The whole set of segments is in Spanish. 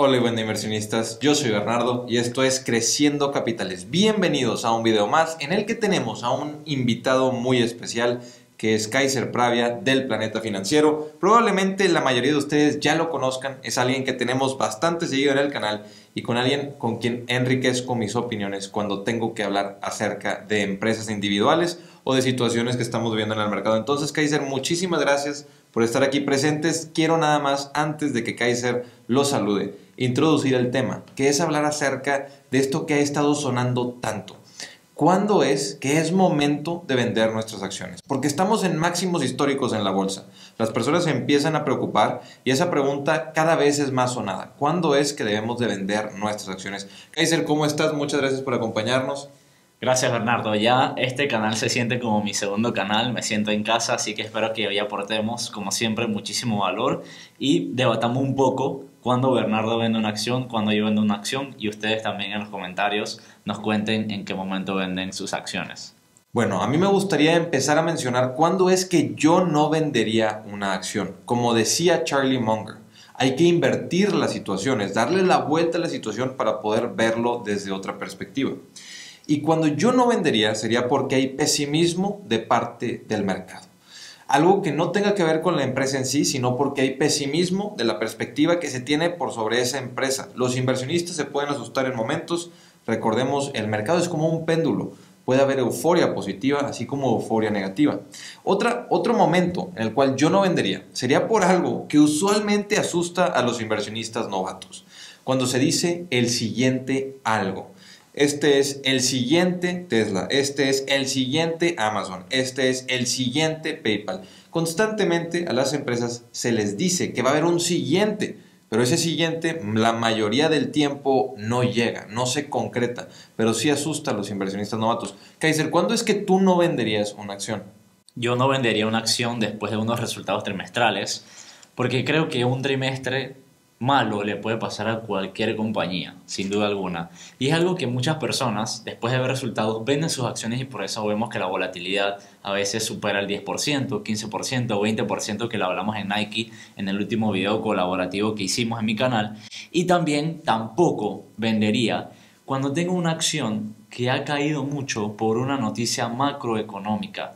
Hola y buen día, inversionistas, yo soy Bernardo y esto es Creciendo Capitales. Bienvenidos a un video más en el que tenemos a un invitado muy especial que es Kaiser Pravia del Planeta Financiero. Probablemente la mayoría de ustedes ya lo conozcan, es alguien que tenemos bastante seguido en el canal y con alguien con quien enriquezco mis opiniones cuando tengo que hablar acerca de empresas individuales o de situaciones que estamos viendo en el mercado. Entonces, Kaiser, muchísimas gracias por estar aquí presentes. Quiero nada más, antes de que Kaiser lo salude, introducir el tema, que es hablar acerca de esto que ha estado sonando tanto. ¿Cuándo es que es momento de vender nuestras acciones? Porque estamos en máximos históricos en la bolsa. Las personas se empiezan a preocupar y esa pregunta cada vez es más sonada. ¿Cuándo es que debemos de vender nuestras acciones? Kaiser, ¿cómo estás? Muchas gracias por acompañarnos. Gracias, Bernardo. Ya este canal se siente como mi segundo canal, me siento en casa, así que espero que hoy aportemos, como siempre, muchísimo valor y debatamos un poco cuándo Bernardo vende una acción, cuándo yo vendo una acción y ustedes también en los comentarios nos cuenten en qué momento venden sus acciones. Bueno, a mí me gustaría empezar a mencionar cuándo es que yo no vendería una acción. Como decía Charlie Munger, hay que invertir las situaciones, darle la vuelta a la situación para poder verlo desde otra perspectiva. Y cuando yo no vendería sería porque hay pesimismo de parte del mercado. Algo que no tenga que ver con la empresa en sí, sino porque hay pesimismo de la perspectiva que se tiene por sobre esa empresa. Los inversionistas se pueden asustar en momentos. Recordemos, el mercado es como un péndulo. Puede haber euforia positiva, así como euforia negativa. Otro momento en el cual yo no vendería sería por algo que usualmente asusta a los inversionistas novatos. Cuando se dice el siguiente algo. Este es el siguiente Tesla, este es el siguiente Amazon, este es el siguiente PayPal. Constantemente a las empresas se les dice que va a haber un siguiente, pero ese siguiente la mayoría del tiempo no llega, no se concreta, pero sí asusta a los inversionistas novatos. Kaiser, ¿cuándo es que tú no venderías una acción? Yo no vendería una acción después de unos resultados trimestrales porque creo que un trimestre malo le puede pasar a cualquier compañía, sin duda alguna. Y es algo que muchas personas, después de ver resultados, venden sus acciones y por eso vemos que la volatilidad a veces supera el 10%, 15% o 20% que lo hablamos en Nike en el último video colaborativo que hicimos en mi canal. Y también tampoco vendería cuando tengo una acción que ha caído mucho por una noticia macroeconómica.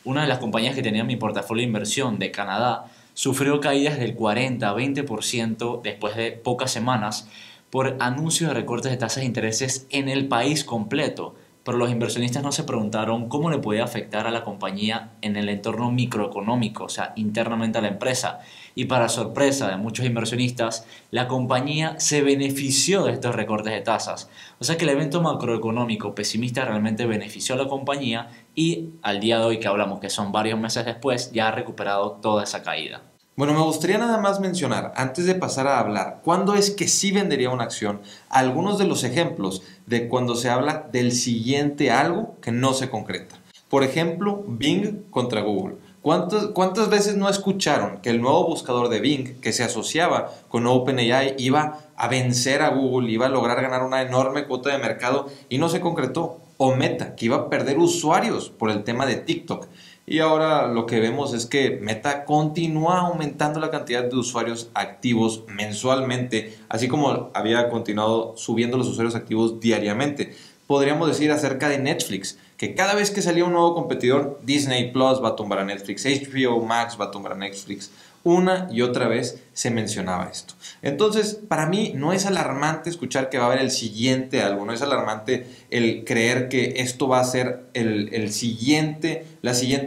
Una de las compañías que tenía en mi portafolio de inversión de Canadá sufrió caídas del 40-20% después de pocas semanas por anuncios de recortes de tasas de intereses en el país completo. Pero los inversionistas no se preguntaron cómo le podía afectar a la compañía en el entorno microeconómico, o sea, internamente a la empresa. Y para sorpresa de muchos inversionistas, la compañía se benefició de estos recortes de tasas. O sea que el evento macroeconómico pesimista realmente benefició a la compañía y al día de hoy que hablamos, que son varios meses después, ya ha recuperado toda esa caída. Bueno, me gustaría nada más mencionar, antes de pasar a hablar, cuándo es que sí vendería una acción, algunos de los ejemplos de cuando se habla del siguiente algo que no se concreta. Por ejemplo, Bing contra Google. ¿Cuántas veces no escucharon que el nuevo buscador de Bing, que se asociaba con OpenAI, iba a vencer a Google, iba a lograr ganar una enorme cuota de mercado y no se concretó? O Meta, que iba a perder usuarios por el tema de TikTok. Y ahora lo que vemos es que Meta continúa aumentando la cantidad de usuarios activos mensualmente, así como había continuado subiendo los usuarios activos diariamente. Podríamos decir acerca de Netflix, que cada vez que salía un nuevo competidor, Disney Plus va a tumbar a Netflix, HBO Max va a tumbar a Netflix. Una y otra vez se mencionaba esto. Entonces, para mí no es alarmante escuchar que va a haber el siguiente algo, no es alarmante el creer que esto va a ser la siguiente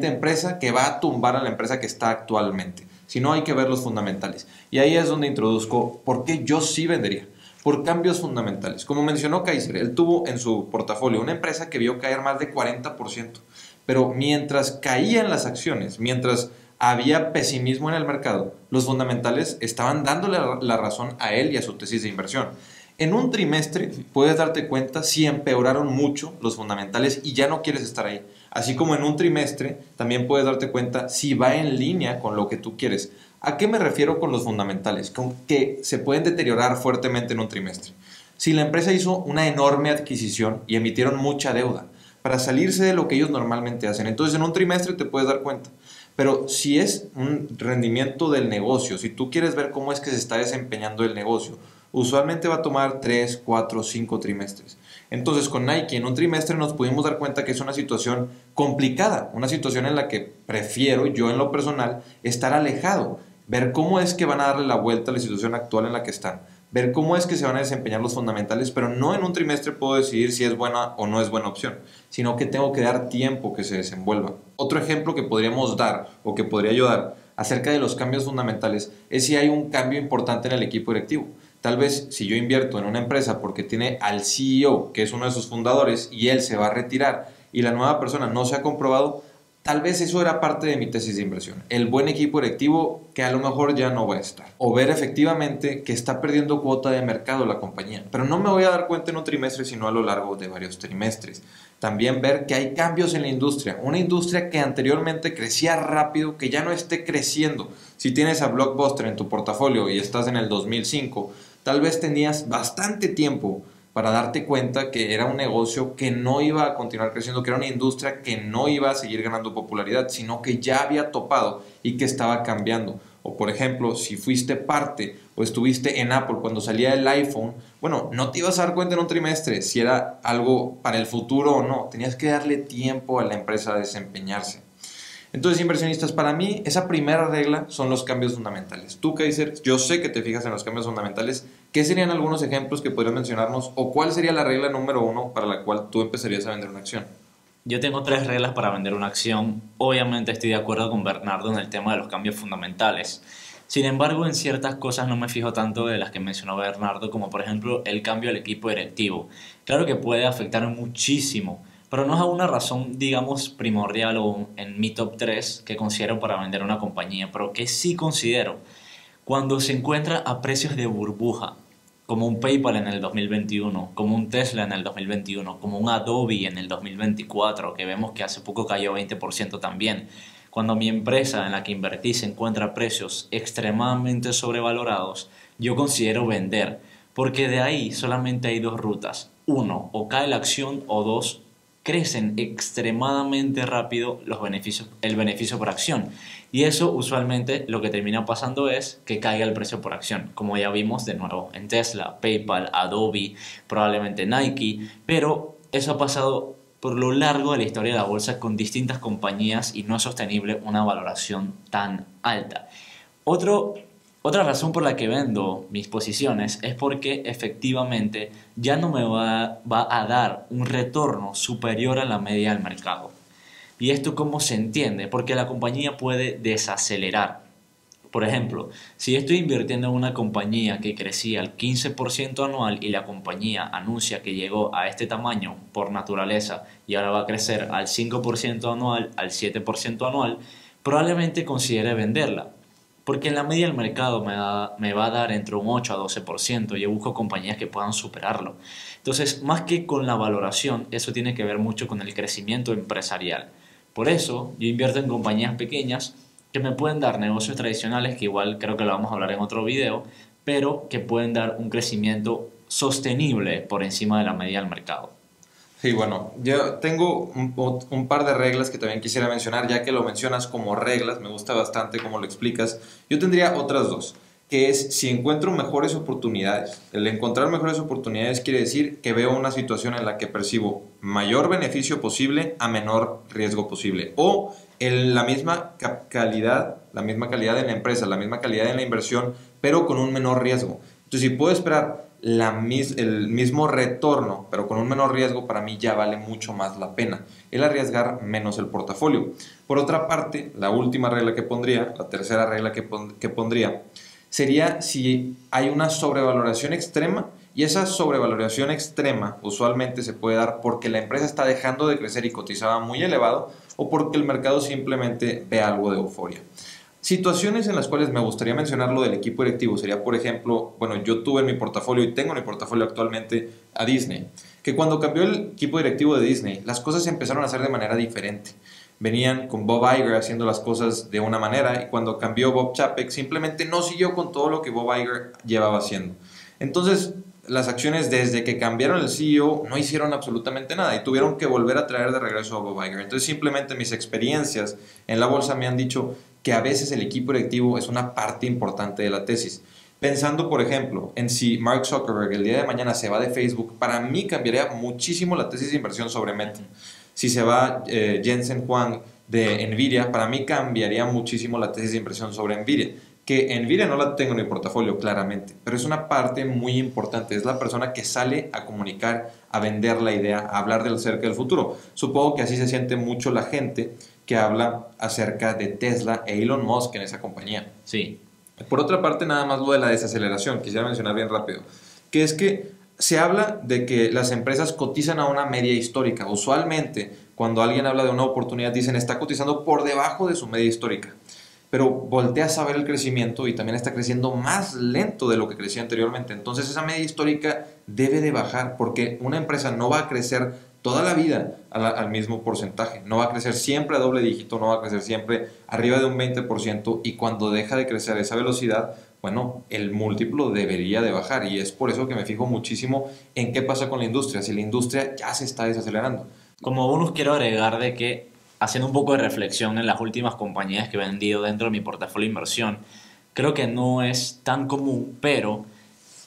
empresa que va a tumbar a la empresa que está actualmente. Si no, hay que ver los fundamentales. Y ahí es donde introduzco por qué yo sí vendería. Por cambios fundamentales. Como mencionó Kaiser, él tuvo en su portafolio una empresa que vio caer más de 40%. Pero mientras caían las acciones, mientras había pesimismo en el mercado, los fundamentales estaban dándole la razón a él y a su tesis de inversión. En un trimestre puedes darte cuenta si empeoraron mucho los fundamentales y ya no quieres estar ahí. Así como en un trimestre también puedes darte cuenta si va en línea con lo que tú quieres. ¿A qué me refiero con los fundamentales? Con que se pueden deteriorar fuertemente en un trimestre. Si la empresa hizo una enorme adquisición y emitieron mucha deuda para salirse de lo que ellos normalmente hacen, entonces en un trimestre te puedes dar cuenta. Pero si es un rendimiento del negocio, si tú quieres ver cómo es que se está desempeñando el negocio, usualmente va a tomar 3, 4, 5 trimestres. Entonces con Nike en un trimestre nos pudimos dar cuenta que es una situación complicada, una situación en la que prefiero yo en lo personal estar alejado, ver cómo es que van a darle la vuelta a la situación actual en la que están, ver cómo es que se van a desempeñar los fundamentales, pero no en un trimestre puedo decidir si es buena o no es buena opción, sino que tengo que dar tiempo que se desenvuelva. Otro ejemplo que podríamos dar o que podría ayudar acerca de los cambios fundamentales es si hay un cambio importante en el equipo directivo. Tal vez si yo invierto en una empresa porque tiene al CEO, que es uno de sus fundadores, y él se va a retirar y la nueva persona no se ha comprobado, tal vez eso era parte de mi tesis de inversión. El buen equipo directivo que a lo mejor ya no va a estar. O ver efectivamente que está perdiendo cuota de mercado la compañía. Pero no me voy a dar cuenta en un trimestre, sino a lo largo de varios trimestres. También ver que hay cambios en la industria. Una industria que anteriormente crecía rápido, que ya no esté creciendo. Si tienes a Blockbuster en tu portafolio y estás en el 2005, tal vez tenías bastante tiempo para darte cuenta que era un negocio que no iba a continuar creciendo, que era una industria que no iba a seguir ganando popularidad, sino que ya había topado y que estaba cambiando. O por ejemplo, si fuiste parte o estuviste en Apple cuando salía el iPhone, bueno, no te ibas a dar cuenta en un trimestre si era algo para el futuro o no. Tenías que darle tiempo a la empresa a desempeñarse. Entonces, inversionistas, para mí esa primera regla son los cambios fundamentales. Tú, Kaiser, yo sé que te fijas en los cambios fundamentales. ¿Qué serían algunos ejemplos que podrías mencionarnos o cuál sería la regla número 1 para la cual tú empezarías a vender una acción? Yo tengo 3 reglas para vender una acción. Obviamente estoy de acuerdo con Bernardo en el tema de los cambios fundamentales. Sin embargo, en ciertas cosas no me fijo tanto de las que mencionó Bernardo, como por ejemplo el cambio del equipo directivo. Claro que puede afectar muchísimo, pero no es una razón, digamos, primordial o en mi top 3 que considero para vender una compañía, pero que sí considero cuando se encuentra a precios de burbuja, como un PayPal en el 2021, como un Tesla en el 2021, como un Adobe en el 2024, que vemos que hace poco cayó 20% también. Cuando mi empresa en la que invertí se encuentra a precios extremadamente sobrevalorados, yo considero vender, porque de ahí solamente hay 2 rutas. Uno, o cae la acción, o dos, crecen extremadamente rápido el beneficio por acción. Y eso usualmente lo que termina pasando es que caiga el precio por acción, como ya vimos de nuevo en Tesla, PayPal, Adobe, probablemente Nike, pero eso ha pasado por lo largo de la historia de la bolsa con distintas compañías y no es sostenible una valoración tan alta. Otra razón por la que vendo mis posiciones es porque efectivamente ya no me va a dar un retorno superior a la media del mercado. ¿Y esto cómo se entiende? Porque la compañía puede desacelerar. Por ejemplo, si estoy invirtiendo en una compañía que crecía al 15% anual y la compañía anuncia que llegó a este tamaño por naturaleza y ahora va a crecer al 5% anual, al 7% anual, probablemente considere venderla. Porque en la media del mercado me va a dar entre un 8 a 12%. Yo busco compañías que puedan superarlo. Entonces, más que con la valoración, eso tiene que ver mucho con el crecimiento empresarial. Por eso, yo invierto en compañías pequeñas que me pueden dar negocios tradicionales, que igual creo que lo vamos a hablar en otro video, pero que pueden dar un crecimiento sostenible por encima de la media del mercado. Sí, bueno, yo tengo un par de reglas que también quisiera mencionar, ya que lo mencionas como reglas, me gusta bastante cómo lo explicas. Yo tendría otras dos, que es si encuentro mejores oportunidades. El encontrar mejores oportunidades quiere decir que veo una situación en la que percibo mayor beneficio posible a menor riesgo posible. O la misma calidad en la empresa, la misma calidad en la inversión, pero con un menor riesgo. Entonces, si puedo esperar el mismo retorno, pero con un menor riesgo, para mí ya vale mucho más la pena el arriesgar menos el portafolio. Por otra parte, la última regla que pondría, la tercera regla que pondría, sería si hay una sobrevaloración extrema, y esa sobrevaloración extrema usualmente se puede dar porque la empresa está dejando de crecer y cotizaba muy elevado, o porque el mercado simplemente ve algo de euforia. Situaciones en las cuales me gustaría mencionar lo del equipo directivo sería, por ejemplo, bueno, yo tuve en mi portafolio y tengo en mi portafolio actualmente a Disney, que cuando cambió el equipo directivo de Disney, las cosas se empezaron a hacer de manera diferente. Venían con Bob Iger haciendo las cosas de una manera y cuando cambió Bob Chapek simplemente no siguió con todo lo que Bob Iger llevaba haciendo. Entonces, las acciones desde que cambiaron el CEO no hicieron absolutamente nada y tuvieron que volver a traer de regreso a Bob Iger. Entonces, simplemente mis experiencias en la bolsa me han dicho que a veces el equipo directivo es una parte importante de la tesis. Pensando, por ejemplo, en si Mark Zuckerberg el día de mañana se va de Facebook, para mí cambiaría muchísimo la tesis de inversión sobre Meta. Si se va Jensen Huang de Nvidia, para mí cambiaría muchísimo la tesis de inversión sobre Nvidia. Que Nvidia no la tengo en mi portafolio, claramente, pero es una parte muy importante. Es la persona que sale a comunicar, a vender la idea, a hablar acerca del futuro. Supongo que así se siente mucho la gente que habla acerca de Tesla e Elon Musk en esa compañía. Sí. Por otra parte, nada más lo de la desaceleración, quisiera mencionar bien rápido, que es que se habla de que las empresas cotizan a una media histórica. Usualmente, cuando alguien habla de una oportunidad, dicen está cotizando por debajo de su media histórica. Pero volteas a ver el crecimiento y también está creciendo más lento de lo que crecía anteriormente. Entonces esa media histórica debe de bajar porque una empresa no va a crecer toda la vida al mismo porcentaje. No va a crecer siempre a doble dígito, no va a crecer siempre arriba de un 20% y cuando deja de crecer esa velocidad, bueno, el múltiplo debería de bajar y es por eso que me fijo muchísimo en qué pasa con la industria, si la industria ya se está desacelerando. Como bonus quiero agregar de que, haciendo un poco de reflexión en las últimas compañías que he vendido dentro de mi portafolio de inversión, creo que no es tan común, pero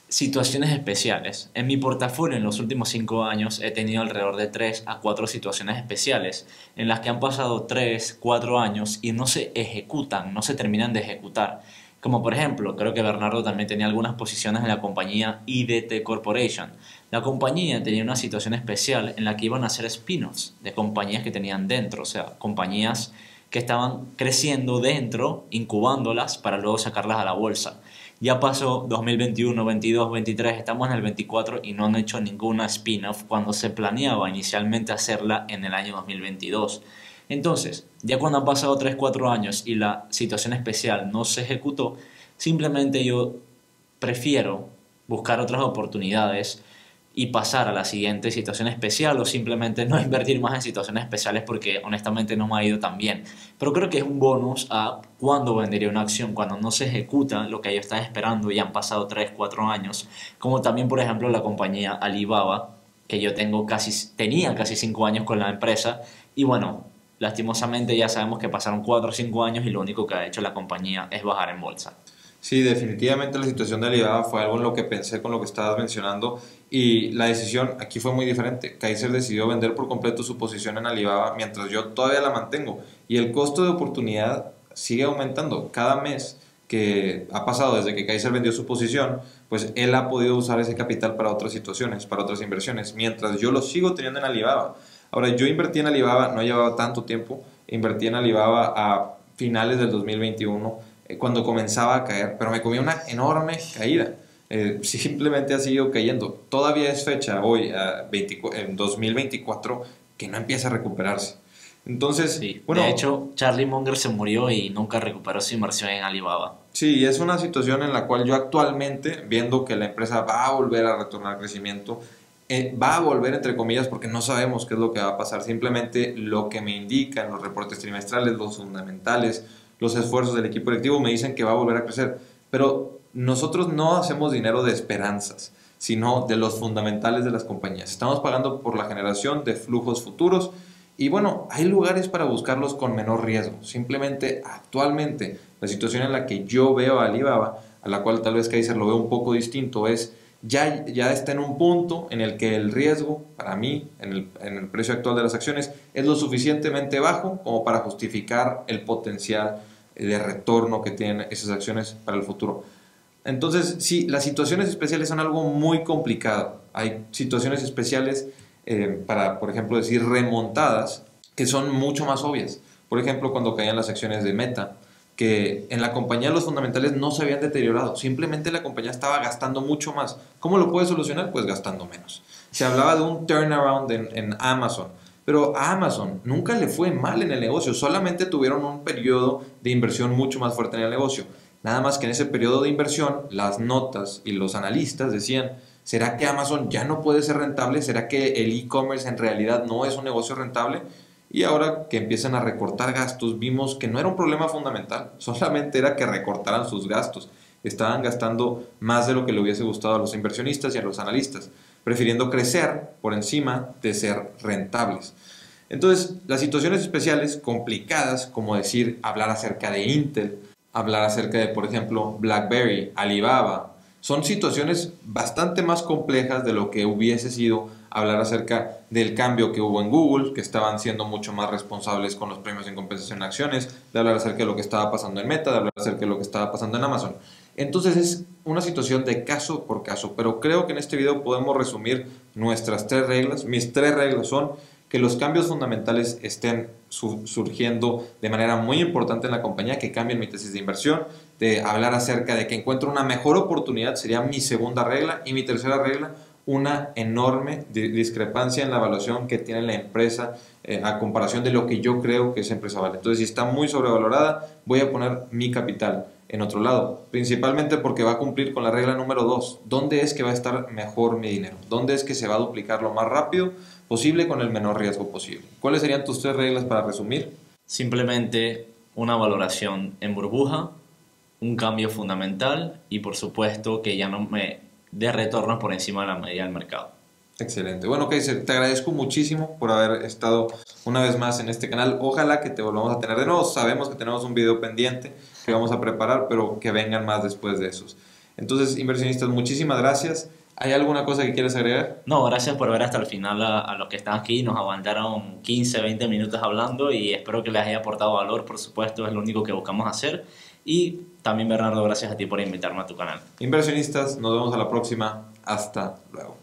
situaciones especiales. En mi portafolio en los últimos 5 años he tenido alrededor de 3 a 4 situaciones especiales en las que han pasado 3, 4 años y no se ejecutan, no se terminan de ejecutar. Como por ejemplo, creo que Bernardo también tenía algunas posiciones en la compañía IDT Corporation. La compañía tenía una situación especial en la que iban a hacer spin-offs de compañías que tenían dentro, o sea, compañías que estaban creciendo dentro, incubándolas para luego sacarlas a la bolsa. Ya pasó 2021, 22, 23, estamos en el 24 y no han hecho ninguna spin-off cuando se planeaba inicialmente hacerla en el año 2022. Entonces, ya cuando han pasado 3, 4 años y la situación especial no se ejecutó, simplemente yo prefiero buscar otras oportunidades y pasar a la siguiente situación especial o simplemente no invertir más en situaciones especiales porque honestamente no me ha ido tan bien. Pero creo que es un bonus a cuando vendería una acción, cuando no se ejecuta lo que yo estaba esperando y han pasado 3, 4 años, como también por ejemplo la compañía Alibaba, que yo tenía casi 5 años con la empresa y bueno, lastimosamente ya sabemos que pasaron 4 o 5 años y lo único que ha hecho la compañía es bajar en bolsa. Sí, definitivamente la situación de Alibaba fue algo en lo que pensé con lo que estabas mencionando y la decisión aquí fue muy diferente. Kaiser decidió vender por completo su posición en Alibaba mientras yo todavía la mantengo y el costo de oportunidad sigue aumentando cada mes que ha pasado desde que Kaiser vendió su posición, pues él ha podido usar ese capital para otras situaciones, para otras inversiones, mientras yo lo sigo teniendo en Alibaba. Ahora, yo invertí en Alibaba, no llevaba tanto tiempo, invertí en Alibaba a finales del 2021 cuando comenzaba a caer, pero me comí una enorme caída. Simplemente ha seguido cayendo. Todavía es fecha hoy, en 2024, que no empieza a recuperarse. Entonces, Sí, bueno, de hecho, Charlie Munger se murió y nunca recuperó su inversión en Alibaba. sí, es una situación en la cual yo actualmente, viendo que la empresa va a volver a retornar al crecimiento, va a volver entre comillas porque no sabemos qué es lo que va a pasar. Simplemente lo que me indican los reportes trimestrales, los fundamentales, los esfuerzos del equipo directivo me dicen que va a volver a crecer. Pero nosotros no hacemos dinero de esperanzas, sino de los fundamentales de las compañías. Estamos pagando por la generación de flujos futuros y bueno, hay lugares para buscarlos con menor riesgo. Simplemente actualmente la situación en la que yo veo a Alibaba, a la cual tal vez Kaiser lo ve un poco distinto, es ya está en un punto en el que el riesgo, para mí, en el precio actual de las acciones, es lo suficientemente bajo como para justificar el potencial de retorno que tienen esas acciones para el futuro. Entonces, sí, las situaciones especiales son algo muy complicado. Hay situaciones especiales para, por ejemplo, decir remontadas, que son mucho más obvias. Por ejemplo, cuando caían las acciones de Meta, que en la compañía los fundamentales no se habían deteriorado, simplemente la compañía estaba gastando mucho más. ¿Cómo lo puede solucionar? Pues gastando menos. Se hablaba de un turnaround en Amazon, pero a Amazon nunca le fue mal en el negocio, solamente tuvieron un periodo de inversión mucho más fuerte en el negocio. Nada más que en ese periodo de inversión, las notas y los analistas decían, ¿será que Amazon ya no puede ser rentable? ¿Será que el e-commerce en realidad no es un negocio rentable? Y ahora que empiezan a recortar gastos, vimos que no era un problema fundamental, solamente era que recortaran sus gastos. Estaban gastando más de lo que le hubiese gustado a los inversionistas y a los analistas, prefiriendo crecer por encima de ser rentables. Entonces, las situaciones especiales complicadas, como decir, hablar acerca de Intel, hablar acerca de, por ejemplo, BlackBerry, Alibaba. Son situaciones bastante más complejas de lo que hubiese sido hablar acerca del cambio que hubo en Google, que estaban siendo mucho más responsables con los premios en compensación de acciones, de hablar acerca de lo que estaba pasando en Meta, de hablar acerca de lo que estaba pasando en Amazon. Entonces es una situación de caso por caso, pero creo que en este video podemos resumir nuestras 3 reglas. Mis 3 reglas son que los cambios fundamentales estén surgiendo de manera muy importante en la compañía, que cambien mi tesis de inversión, de hablar acerca de que encuentro una mejor oportunidad, sería mi segunda regla, y mi tercera regla, una enorme discrepancia en la evaluación que tiene la empresa a comparación de lo que yo creo que esa empresa vale. Entonces, si está muy sobrevalorada, voy a poner mi capital en otro lado, principalmente porque va a cumplir con la regla número 2. ¿Dónde es que va a estar mejor mi dinero? ¿Dónde es que se va a duplicar lo más rápido posible con el menor riesgo posible? ¿Cuáles serían tus 3 reglas para resumir? Simplemente una valoración en burbuja, un cambio fundamental y por supuesto que ya no me dé retornos por encima de la media del mercado. Excelente. Bueno, Kaiser, te agradezco muchísimo por haber estado una vez más en este canal. Ojalá que te volvamos a tener de nuevo. Sabemos que tenemos un video pendiente que vamos a preparar, pero que vengan más después de esos. Entonces, inversionistas, muchísimas gracias. ¿Hay alguna cosa que quieras agregar? No, gracias por ver hasta el final a los que están aquí. Nos aguantaron 15, 20 minutos hablando y espero que les haya aportado valor. Por supuesto, es lo único que buscamos hacer. Y también, Bernardo, gracias a ti por invitarme a tu canal. Inversionistas, nos vemos a la próxima. Hasta luego.